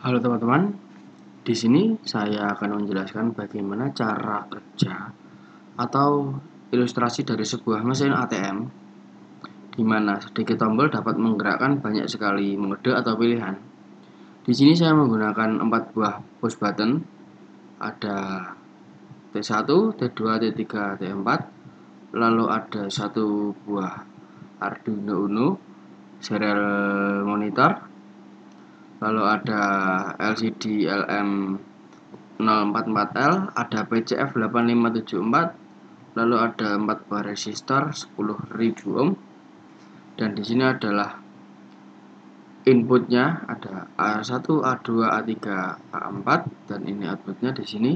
Halo teman-teman, di sini saya akan menjelaskan bagaimana cara kerja atau ilustrasi dari sebuah mesin ATM, di mana sedikit tombol dapat menggerakkan banyak sekali mode atau pilihan. Di sini saya menggunakan 4 buah push button, ada T1, T2, T3, T4, lalu ada 1 buah Arduino Uno, serial monitor, lalu ada LCD LM044L, ada PCF 8574, lalu ada 4 buah resistor 10.000 ohm, dan di sini adalah inputnya, ada A1, A2, A3, A4, dan ini outputnya di sini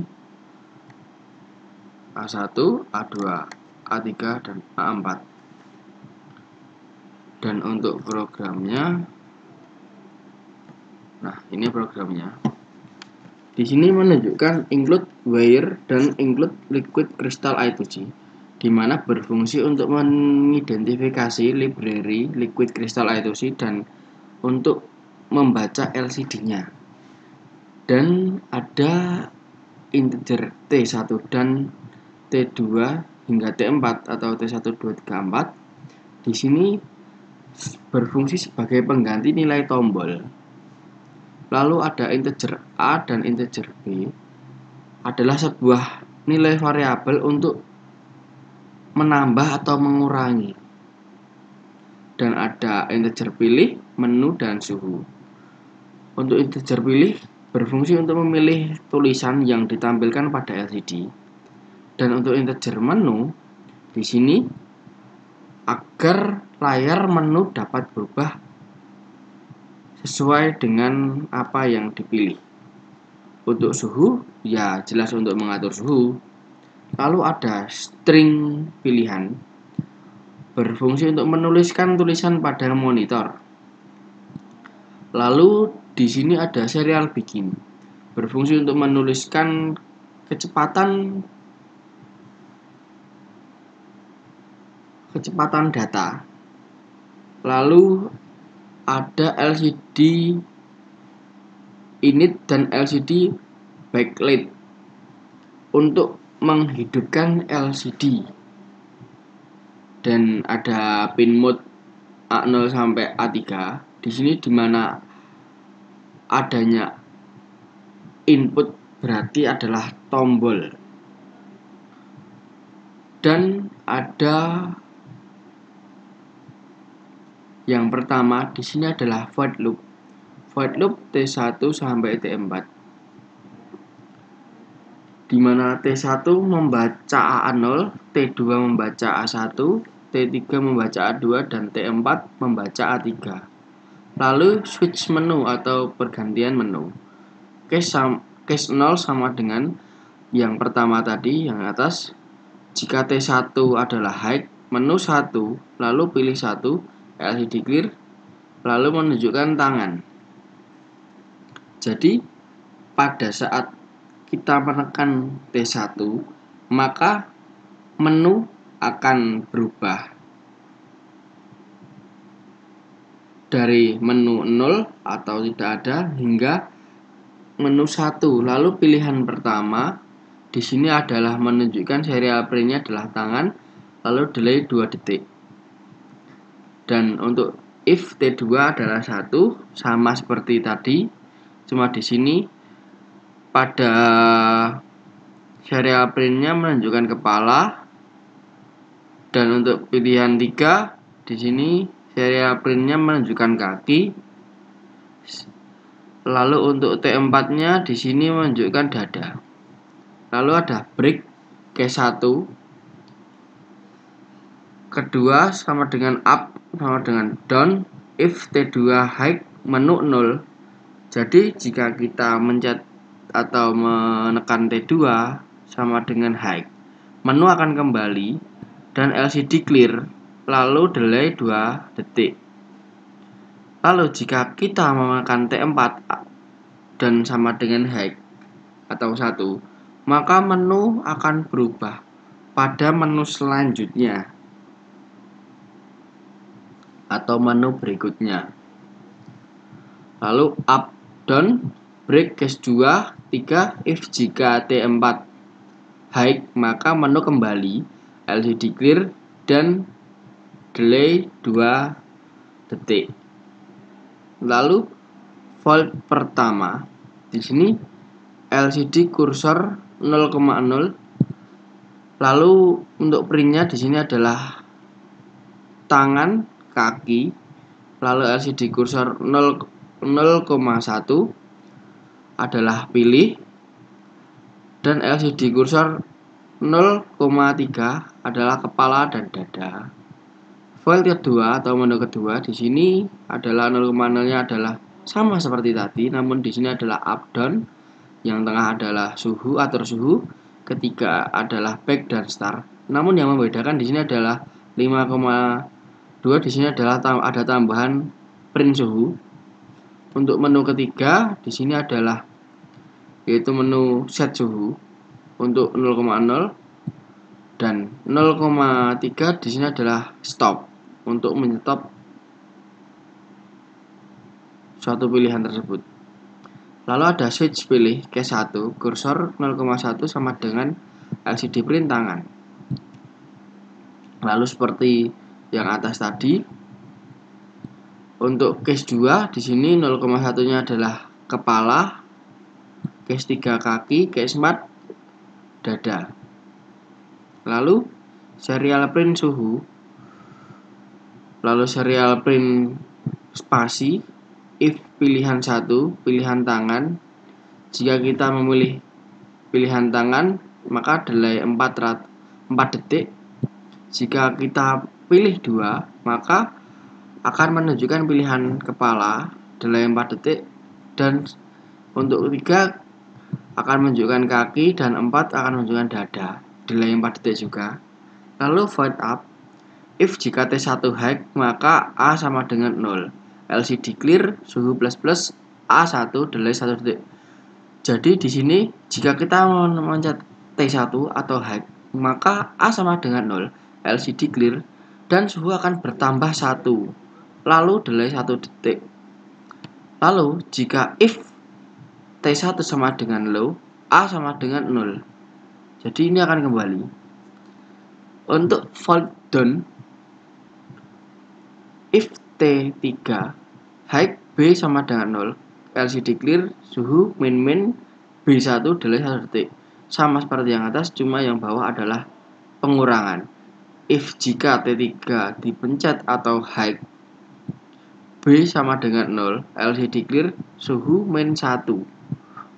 A1, A2, A3, dan A4. Dan untuk programnya, nah ini programnya. Di sini menunjukkan include wire dan include liquid crystal I2C, di mana berfungsi untuk mengidentifikasi library liquid crystal I2C dan untuk membaca LCD-nya. Dan ada integer T1 dan T2 hingga T4 atau T1, 2, 3, 4. Di sini berfungsi sebagai pengganti nilai tombol. Lalu ada integer A dan integer B adalah sebuah nilai variabel untuk menambah atau mengurangi. Dan ada integer pilih, menu, dan suhu. Untuk integer pilih berfungsi untuk memilih tulisan yang ditampilkan pada LCD. Dan untuk integer menu di sini agar layar menu dapat berubah sesuai dengan apa yang dipilih. Untuk suhu, ya jelas untuk mengatur suhu. Lalu ada string pilihan, berfungsi untuk menuliskan tulisan pada monitor. Lalu di sini ada serial begin, berfungsi untuk menuliskan kecepatan data. Lalu ada LCD init dan LCD backlight untuk menghidupkan LCD. Dan ada pin mode A0 sampai A3 di sini, dimana adanya input berarti adalah tombol. Dan ada yang pertama di sini adalah void loop. Void loop T1 sampai T4, di mana T1 membaca A0, T2 membaca A1, T3 membaca A2, dan T4 membaca A3. Lalu switch menu atau pergantian menu. Case 0 sama dengan yang pertama tadi, yang atas. Jika T1 adalah high, menu 1, lalu pilih 1, LCD clear, lalu menunjukkan tangan. Jadi pada saat kita menekan T1, maka menu akan berubah dari menu 0 atau tidak ada hingga menu 1. Lalu pilihan pertama di sini adalah menunjukkan serial print-nya adalah tangan, lalu delay 2 detik. Dan untuk if T2 adalah 1, sama seperti tadi, cuma di sini pada serial print-nya menunjukkan kepala. Dan untuk pilihan 3 di sini serial print-nya menunjukkan kaki. Lalu untuk T4-nya di sini menunjukkan dada. Lalu ada break case 1. Kedua sama dengan up sama dengan down if T2 high, menu 0. Jadi jika kita mencet atau menekan T2 sama dengan high, menu akan kembali dan LCD clear, lalu delay 2 detik. Lalu jika kita menekan T4 dan sama dengan high atau 1, maka menu akan berubah pada menu selanjutnya atau menu berikutnya. Lalu up, down, break case 2, 3 if jika T4 high maka menu kembali, LCD clear dan delay 2 detik. Lalu volt pertama di sini LCD kursor 0,0. Lalu untuk printnya di sini adalah tangan, kaki. Lalu LCD kursor 0,1 adalah pilih, dan LCD kursor 0,3 adalah kepala dan dada. Volt kedua atau menu kedua di sini adalah 0,0-nya adalah sama seperti tadi, namun di sini adalah up down, yang tengah adalah suhu, atur suhu, ketiga adalah back dan start. Namun yang membedakan di sini adalah 5,2 di sini adalah ada tambahan print suhu. Untuk menu ketiga di sini adalah yaitu menu set suhu untuk 0,0 dan 0,3 di sini adalah stop untuk menyetop suatu pilihan tersebut. Lalu ada switch pilih case 1, kursor 0,1 sama dengan LCD print tangan. Lalu seperti yang atas tadi, untuk case 2 di sini 0,1-nya adalah kepala, case 3 kaki, case 4 dada. Lalu serial print suhu, lalu serial print spasi, if pilihan 1, pilihan tangan. Jika kita memilih pilihan tangan maka delay 4 detik. Jika kita pilih 2 maka akan menunjukkan pilihan kepala, delay 4 detik, dan untuk 3 akan menunjukkan kaki, dan 4 akan menunjukkan dada, delay 4 detik juga. Lalu void up, if jika T1 high maka A sama dengan 0, LCD clear, suhu plus, A1, delay 1 detik. Jadi di sini jika kita mencet T1 atau high maka A sama dengan 0, LCD clear, dan suhu akan bertambah 1, lalu delay 1 detik. Lalu jika if T1 sama dengan low, A sama dengan 0. Jadi ini akan kembali. Untuk volt down, if T3 high, B sama dengan 0, LCD clear, suhu min B1, delay 1 detik. Sama seperti yang atas, cuma yang bawah adalah pengurangan. If jika T3 dipencet atau high, B sama dengan 0, LCD clear, suhu min 1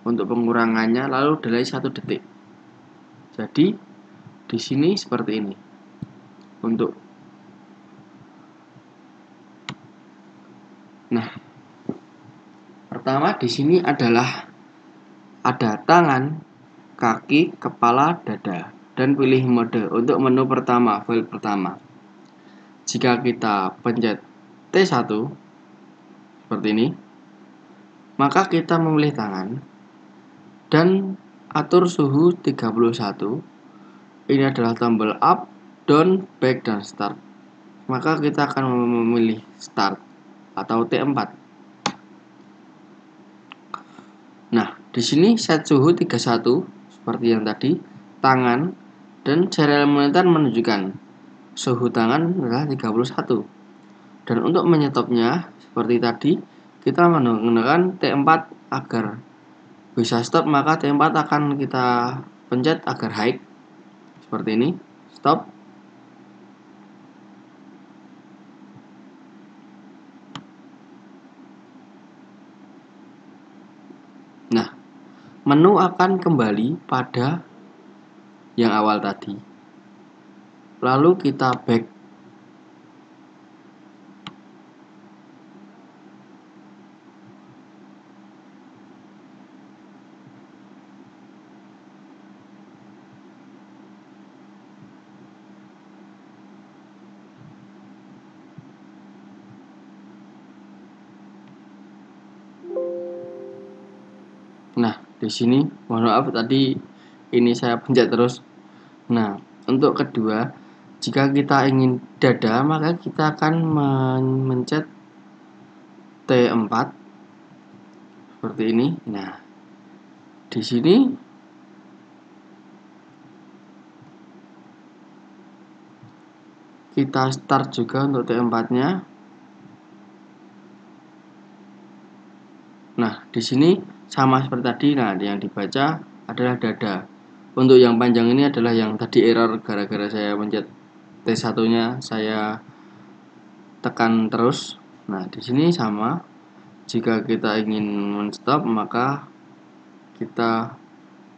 untuk pengurangannya, lalu delay 1 detik. Jadi di sini seperti ini. Untuk pertama di sini adalah ada tangan, kaki, kepala, dada, dan pilih mode. Untuk menu pertama, file pertama, jika kita pencet T1 seperti ini, maka kita memilih tangan dan atur suhu 31. Ini adalah tombol up, down, back, dan start. Maka kita akan memilih start atau T4. Nah, di sini set suhu 31 seperti yang tadi, tangan, dan serial monitor menunjukkan suhu tangan adalah 31. Dan untuk menyetopnya seperti tadi, kita menggunakan T4 agar bisa stop, maka T4 akan kita pencet agar high seperti ini, stop. Nah, menu akan kembali pada yang awal tadi. Lalu kita back. Nah, di sini mohon maaf tadi ini saya pencet terus. Nah, untuk kedua, jika kita ingin dada maka kita akan mencet T4 seperti ini. Nah, di sini kita start juga untuk T4-nya. Nah, di sini sama seperti tadi. Nah, yang dibaca adalah dada. Untuk yang panjang ini adalah yang tadi error gara-gara saya pencet T1-nya saya tekan terus. Nah, di sini sama. Jika kita ingin men-stop, maka kita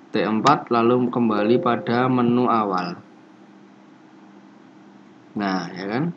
T4 lalu kembali pada menu awal. Nah, ya kan?